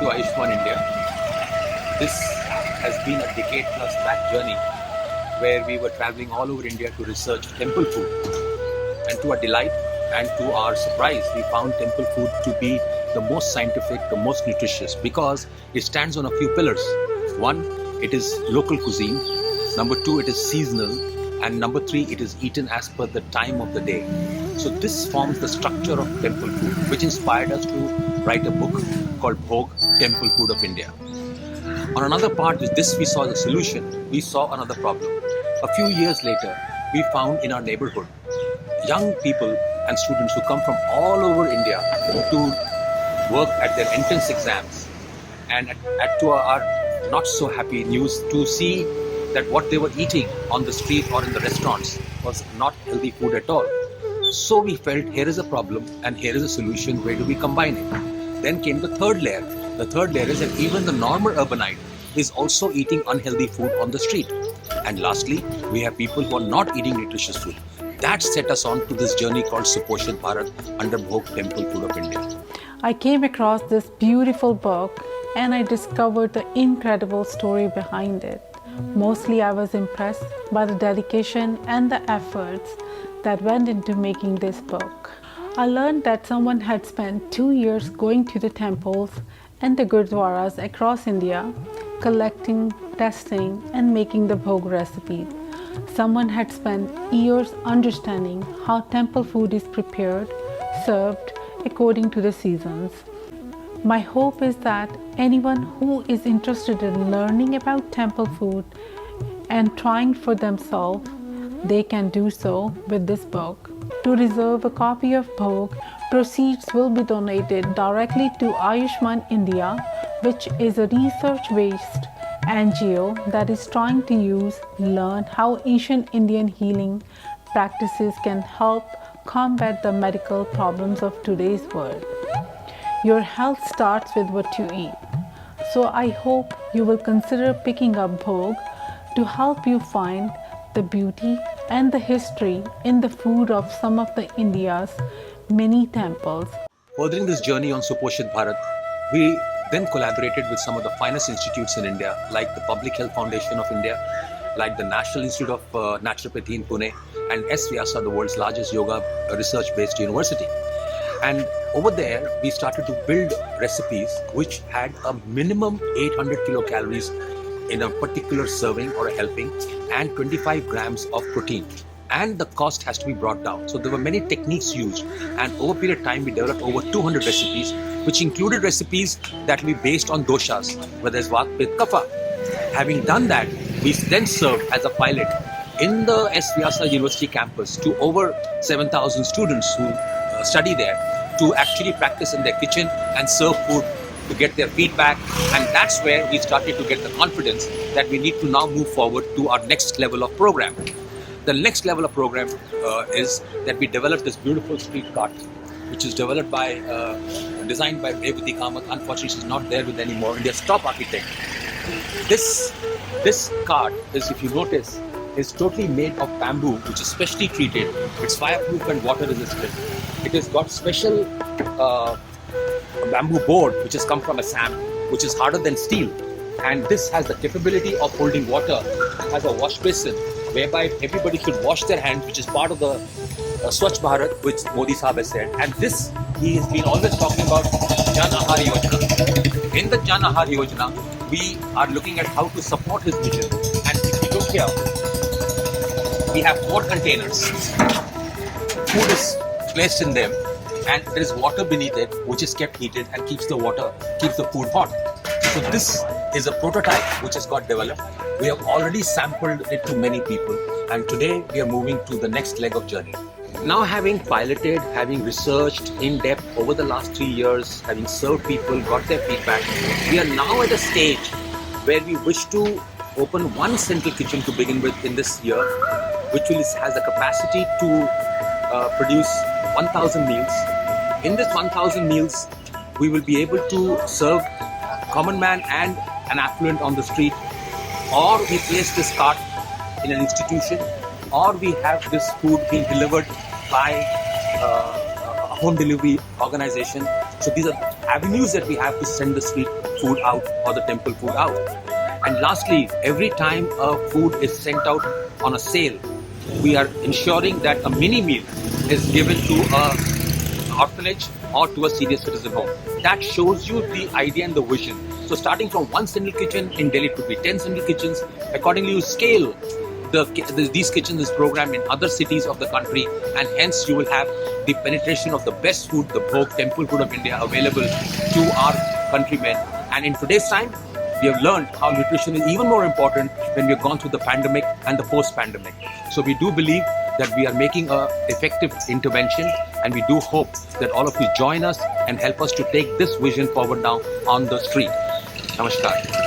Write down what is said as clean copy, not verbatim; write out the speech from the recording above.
to Ayushman India. This has been a decade plus back journey where we were traveling all over India to research temple food. And to our delight and to our surprise, we found temple food to be the most scientific, the most nutritious, because it stands on a few pillars. One, it is local cuisine. Number two, it is seasonal. And number three, it is eaten as per the time of the day. So this forms the structure of temple food, which inspired us to write a book called Bhog, Temple Food of India. On another part, with this we saw the solution, we saw another problem. A few years later, we found in our neighborhood young people and students who come from all over India to work at their entrance exams, and to our not so happy news to see that what they were eating on the street or in the restaurants was not healthy food at all. So we felt here is a problem and here is a solution. Where do we combine it? Then came the third layer. The third layer is that even the normal urbanite is also eating unhealthy food on the street. And lastly, we have people who are not eating nutritious food. That set us on to this journey called Suposhit Bharat under Bhog, Temple Food of India. I came across this beautiful book and I discovered the incredible story behind it. Mostly I was impressed by the dedication and the efforts that went into making this book. I learned that someone had spent 2 years going to the temples and the gurdwaras across India, collecting, testing and making the Bhog recipe. Someone had spent years understanding how temple food is prepared, served according to the seasons. My hope is that anyone who is interested in learning about temple food and trying for themselves, they can do so with this book. To reserve a copy of Bhog, proceeds will be donated directly to Ayushman India, which is a research-based NGO that is trying to learn how ancient Indian healing practices can help combat the medical problems of today's world. Your health starts with what you eat. So I hope you will consider picking up Bhog to help you find the beauty and the history in the food of some of the India's many temples. Furthering this journey on Suposhit Bharat, we then collaborated with some of the finest institutes in India, like the Public Health Foundation of India, like the National Institute of Naturopathy in Pune, and S. Vyasa, the world's largest yoga research-based university. And over there, we started to build recipes which had a minimum 800 kilocalories in a particular serving or a helping and 25 grams of protein. And the cost has to be brought down. So there were many techniques used. And over a period of time, we developed over 200 recipes, which included recipes that we based on doshas, whether it's Vata, Pitta, Kapha. Having done that, we then served as a pilot in the S. Vyasa University campus to over 7,000 students who study there, to actually practice in their kitchen and serve food to get their feedback. And that's where we started to get the confidence that we need to now move forward to our next level of program. The next level of program is that we developed this beautiful street cart, which is developed by, designed by Revati Kamath. Unfortunately, she's not there with anymore, India's top architect. This cart is, if you notice, is totally made of bamboo, which is specially treated. It's fireproof and water resistant. It has got special bamboo board, which has come from Assam, which is harder than steel. And this has the capability of holding water. It has a wash basin, whereby everybody should wash their hands, which is part of the Swachh Bharat, which Modi Sahab has said. And this, he has been always talking about Jan Ahar Yojana. In the Jan Ahar Yojana, we are looking at how to support his vision. And if you look here, we have 4 containers. Food is placed in them, and there is water beneath it, which is kept heated and keeps the food hot. So this is a prototype which has got developed. We have already sampled it to many people, and today we are moving to the next leg of journey. Now, having piloted, having researched in depth over the last 3 years, having served people, got their feedback, we are now at a stage where we wish to open one central kitchen to begin with in this year, which has the capacity to produce 1,000 meals. In this 1,000 meals, we will be able to serve common man and an affluent on the street, or we place this cart in an institution, or we have this food being delivered by a home delivery organization. So these are avenues that we have to send the street food out or the temple food out. And lastly, every time a food is sent out on a sale, we are ensuring that a mini meal is given to a orphanage or to a senior citizen home. That shows you the idea and the vision. So starting from one single kitchen, in Delhi it could be 10 single kitchens. Accordingly, you scale these kitchens, this program in other cities of the country, and hence you will have the penetration of the best food, the Bhog temple food of India, available to our countrymen. And in today's time, we have learned how nutrition is even more important when we have gone through the pandemic and the post-pandemic. So we do believe that we are making an effective intervention, and we do hope that all of you join us and help us to take this vision forward now on the street. Namaskar.